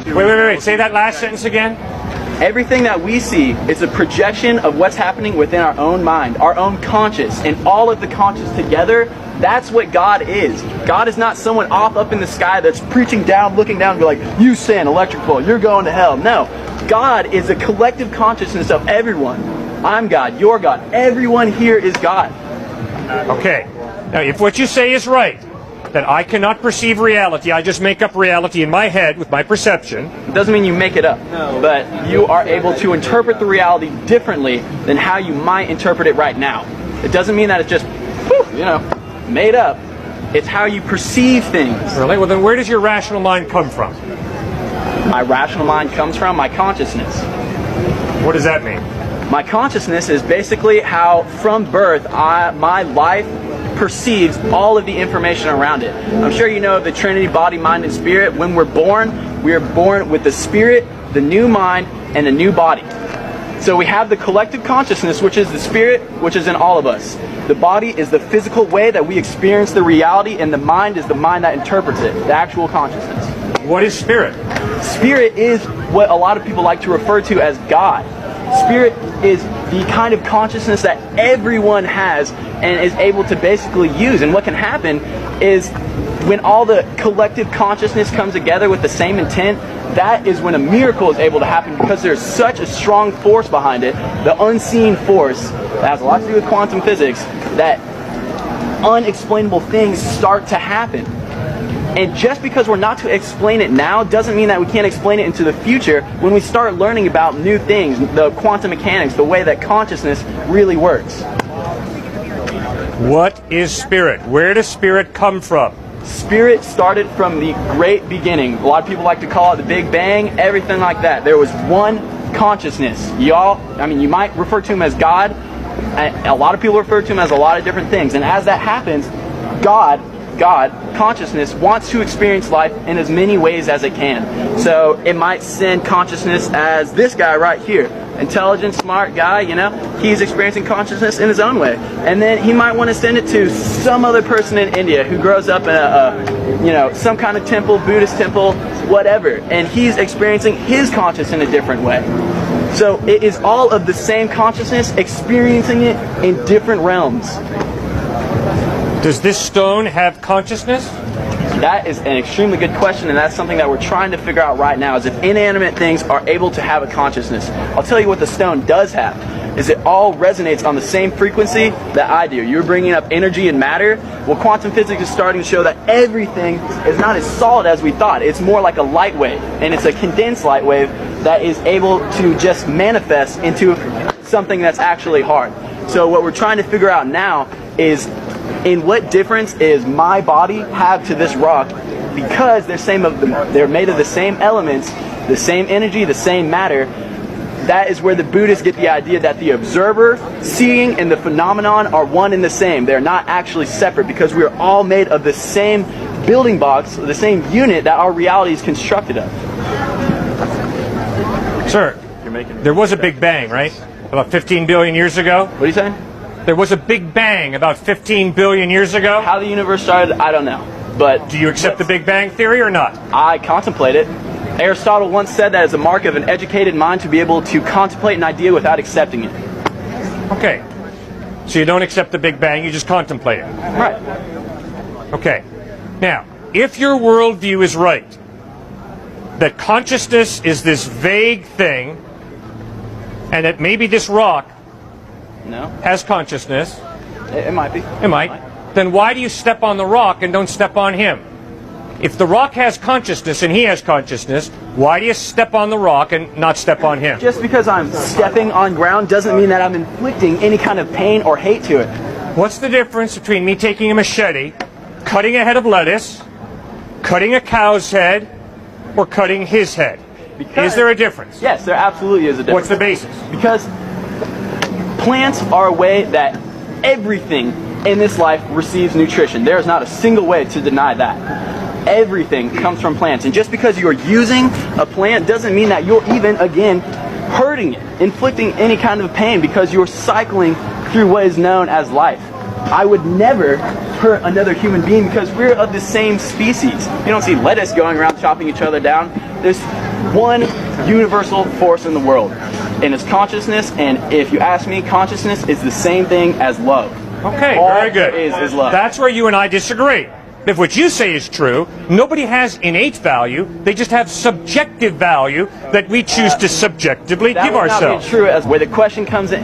Wait. Say that last sentence again. Everything that we see is a projection of what's happening within our own mind, our own conscious, and all of the conscious together. That's what God is. God is not someone off up in the sky that's preaching down, looking down, and be like, you sin, electric bowl, you're going to hell. No. God is a collective consciousness of everyone. I'm God, you're God, everyone here is God. Okay. Now, if what you say is right, that I cannot perceive reality, I just make up reality in my head with my perception. It doesn't mean you make it up, but you are able to interpret the reality differently than how you might interpret it right now. It doesn't mean that it's just, made up. It's how you perceive things. Really? Well, then where does your rational mind come from? My rational mind comes from my consciousness. What does that mean? My consciousness is basically how, from birth, my life perceives all of the information around it. I'm sure you know the Trinity, body, mind, and spirit. When we're born, we are born with the spirit, the new mind, and a new body. So we have the collective consciousness, which is the spirit, which is in all of us. The body is the physical way that we experience the reality, and the mind is the mind that interprets it, the actual consciousness. What is spirit? Spirit is what a lot of people like to refer to as God. Spirit is the kind of consciousness that everyone has and is able to basically use. And what can happen is when all the collective consciousness comes together with the same intent, that is when a miracle is able to happen, because there's such a strong force behind it, the unseen force that has a lot to do with quantum physics, that unexplainable things start to happen. And just because we're not to explain it now doesn't mean that we can't explain it into the future when we start learning about new things, the quantum mechanics, the way that consciousness really works. What is spirit? Where does spirit come from? Spirit started from the great beginning. A lot of people like to call it the Big Bang, everything like that. There was one consciousness. You might refer to him as God. A lot of people refer to him as a lot of different things. And as that happens, God, consciousness, wants to experience life in as many ways as it can. So it might send consciousness as this guy right here. Intelligent, smart guy, he's experiencing consciousness in his own way. And then he might want to send it to some other person in India who grows up in some kind of temple, Buddhist temple, whatever. And he's experiencing his consciousness in a different way. So it is all of the same consciousness experiencing it in different realms. Does this stone have consciousness? That is an extremely good question, and that's something that we're trying to figure out right now, is if inanimate things are able to have a consciousness. I'll tell you what the stone does have, is it all resonates on the same frequency that I do. You're bringing up energy and matter. Well, quantum physics is starting to show that everything is not as solid as we thought. It's more like a light wave, and it's a condensed light wave that is able to just manifest into something that's actually hard. So what we're trying to figure out now is, in what difference is my body have to this rock, because they're made of the same elements, the same energy, the same matter. That is where the Buddhists get the idea that the observer, seeing, and the phenomenon are one and the same. They're not actually separate, because we are all made of the same building blocks, the same unit that our reality is constructed of. Sir, there was a Big Bang, right? About 15 billion years ago? What are you saying? There was a Big Bang about 15 billion years ago? How the universe started, I don't know. But do you accept the Big Bang theory or not? I contemplate it. Aristotle once said that it's a mark of an educated mind to be able to contemplate an idea without accepting it. Okay. So you don't accept the Big Bang, you just contemplate it. Right. Okay. Now, if your worldview is right, that consciousness is this vague thing, and that maybe this rock has consciousness. It might be. It might. Then why do you step on the rock and don't step on him? If the rock has consciousness and he has consciousness, why do you step on the rock and not step on him? Just because I'm stepping on ground doesn't mean that I'm inflicting any kind of pain or hate to it. What's the difference between me taking a machete, cutting a head of lettuce, cutting a cow's head, or cutting his head? Is there a difference? Yes, there absolutely is a difference. What's the basis? Because plants are a way that everything in this life receives nutrition. There is not a single way to deny that. Everything comes from plants. And just because you're using a plant doesn't mean that you're even, again, hurting it, inflicting any kind of pain, because you're cycling through what is known as life. I would never hurt another human being because we're of the same species. You don't see lettuce going around chopping each other down. There's one universal force in the world, and it's consciousness. And if you ask me, consciousness is the same thing as love. Okay, All very good. Is love. That's where you and I disagree. If what you say is true, nobody has innate value. They just have subjective value that we choose to subjectively that give would not ourselves. be true as where the question comes in.